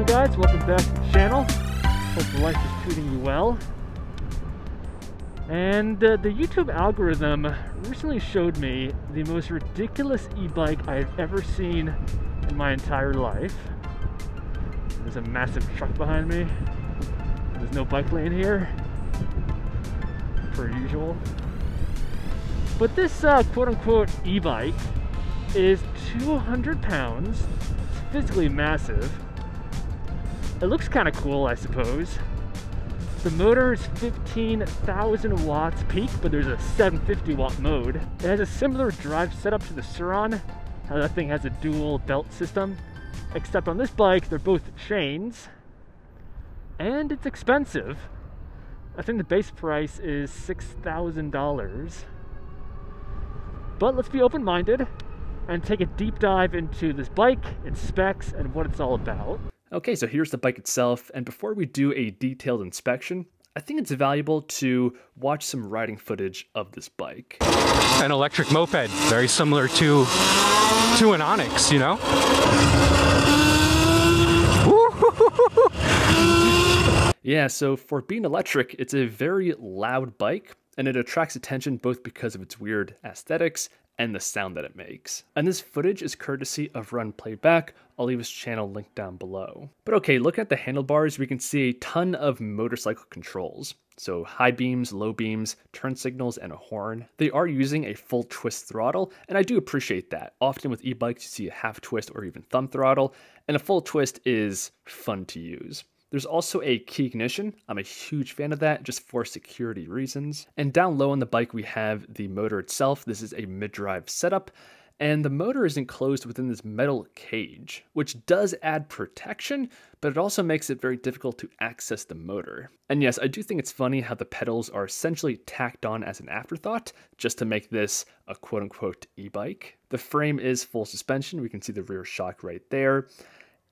on, guys? Welcome back to the channel. Hope life is treating you well. And the YouTube algorithm recently showed me the most ridiculous e-bike I've ever seen in my entire life. There's a massive truck behind me. There's no bike lane here, per usual. But this quote-unquote e-bike is 200 pounds. It's physically massive. It looks kind of cool, I suppose. The motor is 15,000 watts peak, but there's a 750 watt mode. It has a similar drive setup to the Suron, how that thing has a dual belt system. Except on this bike, they're both chains. And it's expensive. I think the base price is $6,000. But let's be open-minded and take a deep dive into this bike, its specs, and what it's all about. Okay, so here's the bike itself, and before we do a detailed inspection, I think it's valuable to watch some riding footage of this bike. An electric moped, very similar to an Onyx, you know? Yeah, so for being electric, it's a very loud bike, and it attracts attention both because of its weird aesthetics and the sound that it makes. And this footage is courtesy of Run Playback. I'll leave his channel linked down below. But okay, looking at the handlebars, we can see a ton of motorcycle controls. So high beams, low beams, turn signals, and a horn. They are using a full twist throttle, and I do appreciate that. Often with e-bikes, you see a half twist or even thumb throttle, and a full twist is fun to use. There's also a key ignition. I'm a huge fan of that just for security reasons. And down low on the bike, we have the motor itself. This is a mid-drive setup, and the motor is enclosed within this metal cage, which does add protection, but it also makes it very difficult to access the motor. And yes, I do think it's funny how the pedals are essentially tacked on as an afterthought, just to make this a quote-unquote e-bike. The frame is full suspension. We can see the rear shock right there.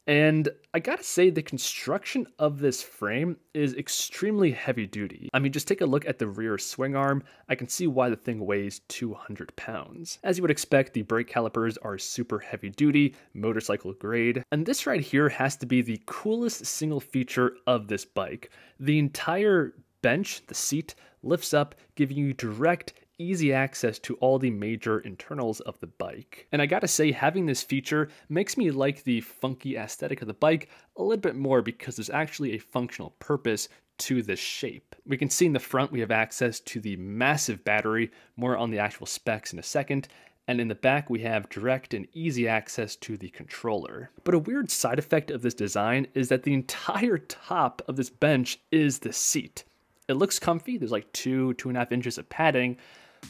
And I gotta say, the construction of this frame is extremely heavy duty. I mean, just take a look at the rear swing arm. I can see why the thing weighs 200 pounds. As you would expect, the brake calipers are super heavy duty, motorcycle grade. And this right here has to be the coolest single feature of this bike. The entire bench, the seat, lifts up, giving you direct, easy access to all the major internals of the bike. And I gotta say, having this feature makes me like the funky aesthetic of the bike a little bit more because there's actually a functional purpose to this shape. We can see in the front we have access to the massive battery, more on the actual specs in a second, and in the back we have direct and easy access to the controller. But a weird side effect of this design is that the entire top of this bench is the seat. It looks comfy, there's like 2.5 inches of padding,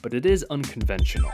but it is unconventional.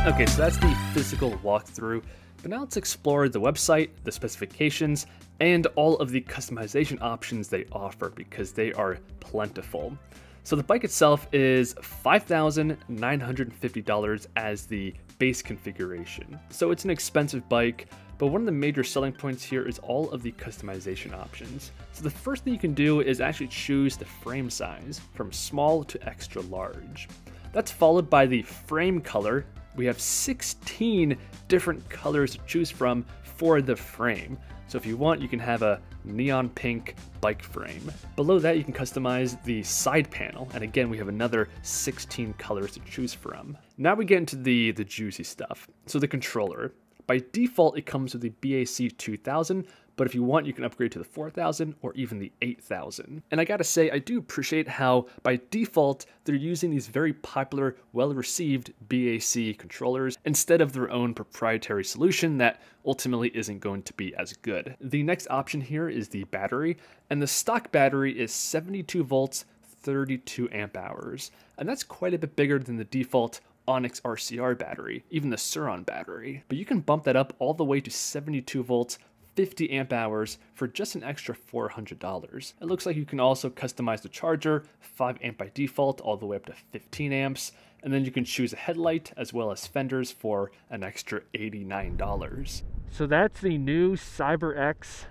Okay, so that's the physical walkthrough, but now let's explore the website, the specifications, and all of the customization options they offer because they are plentiful. So the bike itself is $5,950 as the base configuration. So it's an expensive bike, but one of the major selling points here is all of the customization options. So the first thing you can do is actually choose the frame size from small to extra large. That's followed by the frame color. We have 16 different colors to choose from for the frame. So if you want, you can have a neon pink bike frame. Below that, you can customize the side panel. And again, we have another 16 colors to choose from. Now we get into the juicy stuff. So the controller. By default, it comes with the BAC 2000, but if you want, you can upgrade to the 4000 or even the 8000. And I gotta say, I do appreciate how, by default, they're using these very popular, well-received BAC controllers instead of their own proprietary solution that ultimately isn't going to be as good. The next option here is the battery, and the stock battery is 72 volts, 32 amp hours. And that's quite a bit bigger than the default Onyx RCR battery, even the Suron battery. But you can bump that up all the way to 72 volts, 50 amp hours for just an extra $400. It looks like you can also customize the charger, 5 amp by default, all the way up to 15 amps. And then you can choose a headlight as well as fenders for an extra $89. So that's the new cyberx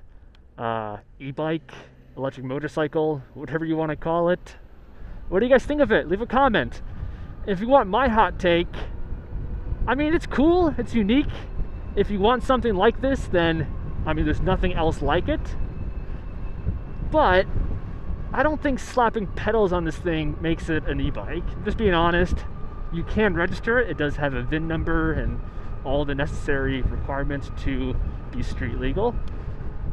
e-bike, electric motorcycle, whatever you want to call it. What do you guys think of it? Leave a comment. If you want my hot take, I mean, it's cool, it's unique. If you want something like this, then I mean, there's nothing else like it. But I don't think slapping pedals on this thing makes it an e-bike. Just being honest, you can register it. It does have a VIN number and all the necessary requirements to be street legal.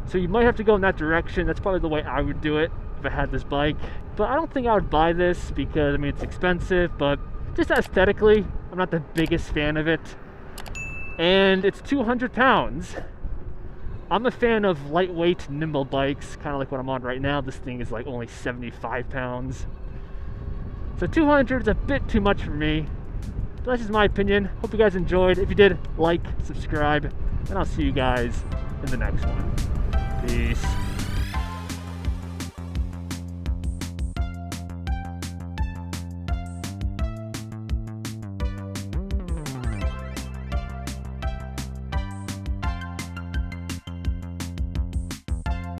So you might have to go in that direction. That's probably the way I would do it if I had this bike. But I don't think I would buy this because, I mean, it's expensive, but just aesthetically, I'm not the biggest fan of it. And it's 200 pounds. I'm a fan of lightweight, nimble bikes, kind of like what I'm on right now. This thing is like only 75 pounds. So 200 is a bit too much for me. But that's just my opinion. Hope you guys enjoyed. If you did, like, subscribe, and I'll see you guys in the next one. Peace.